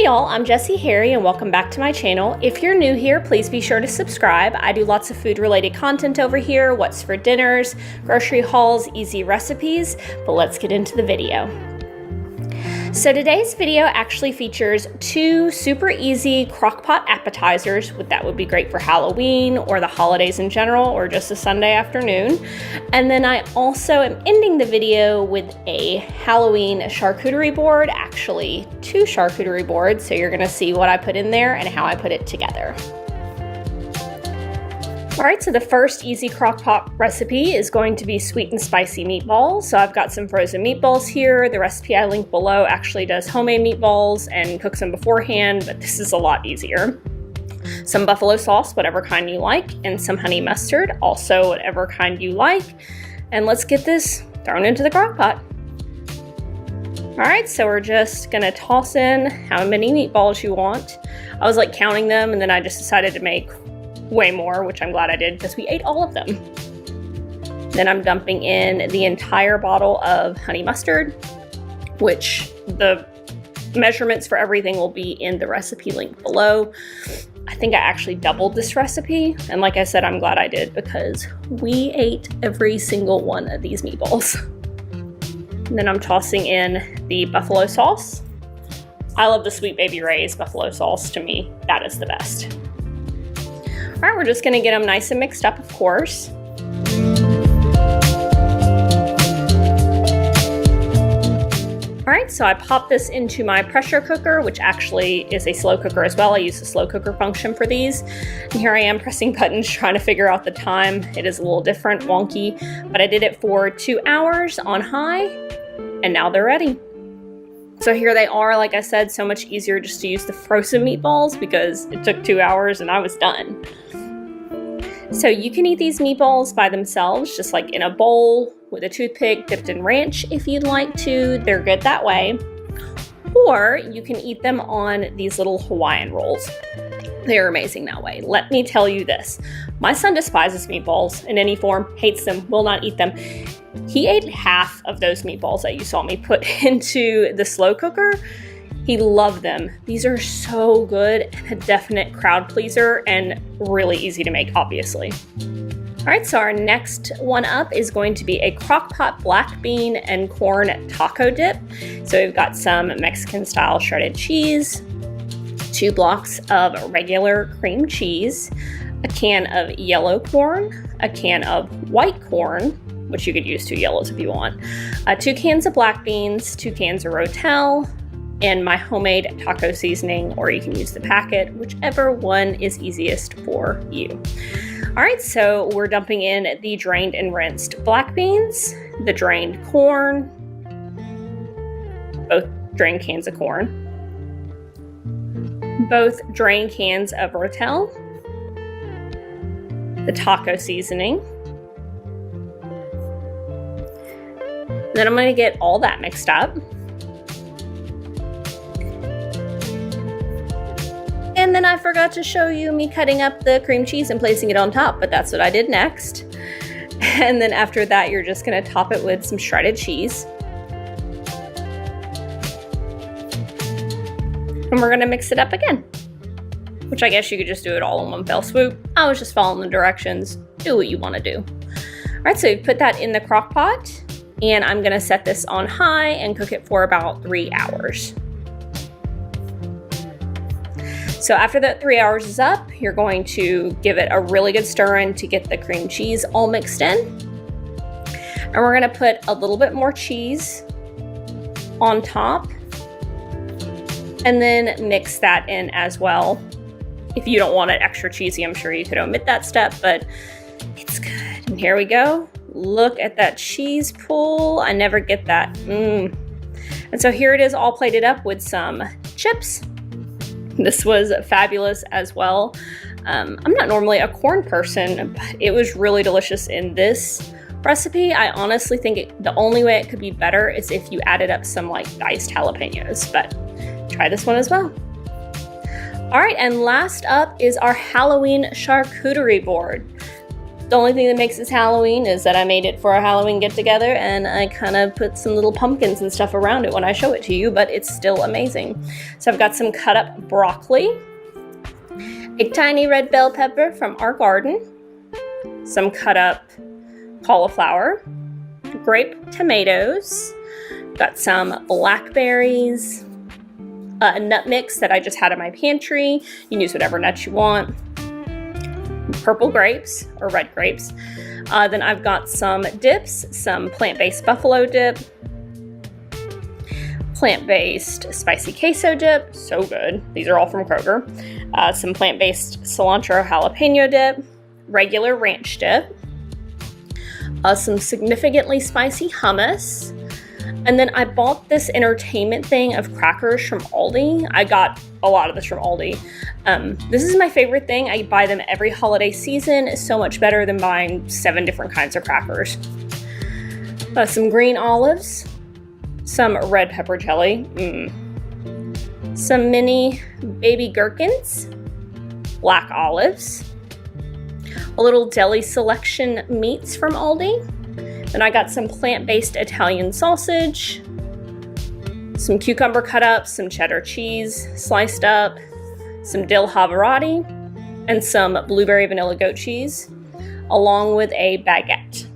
y'all, I'm Jessi Harry and welcome back to my channel. If you're new here, please be sure to subscribe. I do lots of food related content over here, what's for dinners, grocery hauls, easy recipes, but let's get into the video. So today's video actually features two super easy crockpot appetizers. That would be great for Halloween or the holidays in general or just a Sunday afternoon. And then I also am ending the video with a Halloween charcuterie board, actually two charcuterie boards. So you're gonna see what I put in there and how I put it together. All right, so the first easy crockpot recipe is going to be sweet and spicy meatballs. So I've got some frozen meatballs here. The recipe I link below actually does homemade meatballs and cooks them beforehand, but this is a lot easier. Some buffalo sauce, whatever kind you like, and some honey mustard, also whatever kind you like. And let's get this thrown into the crockpot. All right, so we're just gonna toss in how many meatballs you want. I was like counting them and then I just decided to make way more, which I'm glad I did because we ate all of them. Then I'm dumping in the entire bottle of honey mustard, which the measurements for everything will be in the recipe link below. I think I actually doubled this recipe, and like I said, I'm glad I did because we ate every single one of these meatballs. And then I'm tossing in the buffalo sauce. I love the Sweet Baby Ray's buffalo sauce. To me, that is the best. All right, we're just gonna get them nice and mixed up, of course. All right, so I popped this into my pressure cooker, which actually is a slow cooker as well. I use the slow cooker function for these. And here I am pressing buttons, trying to figure out the time. It is a little different, wonky, but I did it for 2 hours on high, and now they're ready. So here they are. Like I said, so much easier just to use the frozen meatballs because it took 2 hours and I was done. So you can eat these meatballs by themselves, just like in a bowl with a toothpick dipped in ranch if you'd like to. They're good that way. Or you can eat them on these little Hawaiian rolls. They're amazing that way. Let me tell you this. My son despises meatballs in any form, hates them, will not eat them. He ate half of those meatballs that you saw me put into the slow cooker. He loved them. These are so good and a definite crowd pleaser and really easy to make, obviously. All right, so our next one up is going to be a crockpot black bean and corn taco dip. So we've got some Mexican style shredded cheese, 2 blocks of regular cream cheese, a can of yellow corn, a can of white corn, which you could use 2 yellows if you want, 2 cans of black beans, 2 cans of Rotel, and my homemade taco seasoning, or you can use the packet, whichever one is easiest for you. All right, so we're dumping in the drained and rinsed black beans, the drained corn, both drained cans of corn, both drained cans of Rotel, the taco seasoning. Then I'm gonna get all that mixed up. And then I forgot to show you me cutting up the cream cheese and placing it on top, but that's what I did next. And then after that, you're just gonna top it with some shredded cheese. And we're gonna mix it up again, which I guess you could just do it all in one fell swoop. I was just following the directions. Do what you wanna do. All right, so you put that in the crock pot, and I'm gonna set this on high and cook it for about 3 hours. So after that 3 hours is up, you're going to give it a really good stir in to get the cream cheese all mixed in. And we're gonna put a little bit more cheese on top and then mix that in as well. If you don't want it extra cheesy, I'm sure you could omit that step, but it's good. And here we go. Look at that cheese pool. I never get that. And so here it is all plated up with some chips. This was fabulous as well. I'm not normally a corn person, but it was really delicious in this recipe. I honestly think the only way it could be better is if you added up some like diced jalapenos, but try this one as well. All right, and last up is our Halloween charcuterie board. The only thing that makes this Halloween is that I made it for a Halloween get-together, and I kind of put some little pumpkins and stuff around it when I show it to you, but it's still amazing. So I've got some cut up broccoli, a tiny red bell pepper from our garden, some cut up cauliflower, grape tomatoes, got some blackberries, a nut mix that I just had in my pantry. You can use whatever nuts you want. Purple grapes or red grapes. Then I've got some dips, some plant-based buffalo dip, plant-based spicy queso dip, so good. These are all from Kroger. Some plant-based cilantro jalapeno dip, regular ranch dip, some significantly spicy hummus, and then I bought this entertainment thing of crackers from Aldi. I got a lot of this from Aldi. This is my favorite thing. I buy them every holiday season. It's so much better than buying 7 different kinds of crackers. Some green olives, some red pepper jelly, some mini baby gherkins, black olives, a little deli selection meats from Aldi. Then I got some plant-based Italian sausage, some cucumber cut up, some cheddar cheese sliced up, some dill Havarti, and some blueberry vanilla goat cheese, along with a baguette.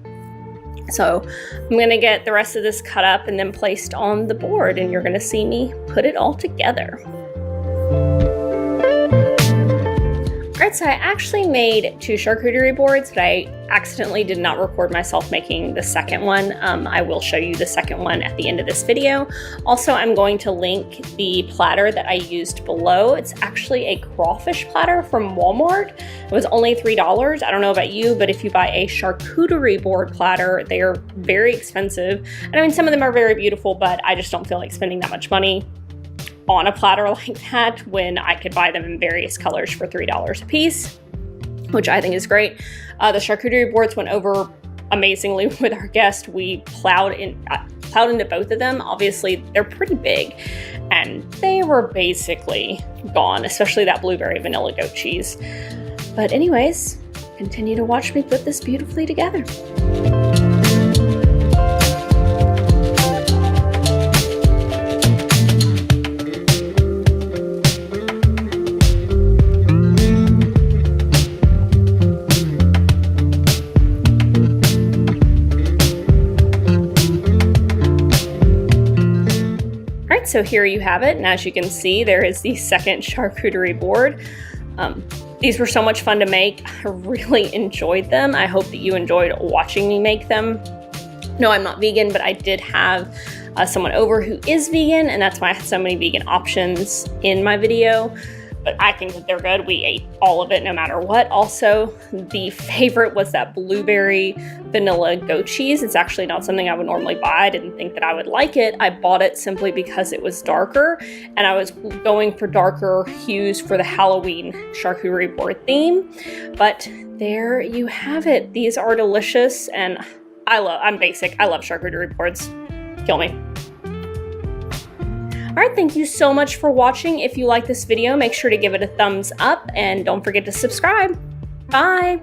So I'm gonna get the rest of this cut up and then placed on the board, and you're gonna see me put it all together. Alright, so I actually made 2 charcuterie boards, but I accidentally did not record myself making the second one. I will show you the second one at the end of this video. Also, I'm going to link the platter that I used below. It's actually a crawfish platter from Walmart. It was only $3. I don't know about you, but if you buy a charcuterie board platter, they are very expensive. And I mean, some of them are very beautiful, but I just don't feel like spending that much money on a platter like that when I could buy them in various colors for $3 a piece, which I think is great. The charcuterie boards went over amazingly with our guest. We plowed into both of them. Obviously, they're pretty big, and they were basically gone, especially that blueberry vanilla goat cheese. But anyways, continue to watch me put this beautifully together. So here you have it, and as you can see, there is the second charcuterie board. These were so much fun to make. I really enjoyed them. I hope that you enjoyed watching me make them. No, I'm not vegan, but I did have someone over who is vegan, and that's why I had so many vegan options in my video. But I think that they're good. We ate all of it no matter what. Also, the favorite was that blueberry vanilla goat cheese. It's actually not something I would normally buy. I didn't think that I would like it. I bought it simply because it was darker, and I was going for darker hues for the Halloween charcuterie board theme. But there you have it. These are delicious, and I'm basic. I love charcuterie boards. Kill me. Alright, thank you so much for watching. If you like this video, make sure to give it a thumbs up and don't forget to subscribe. Bye!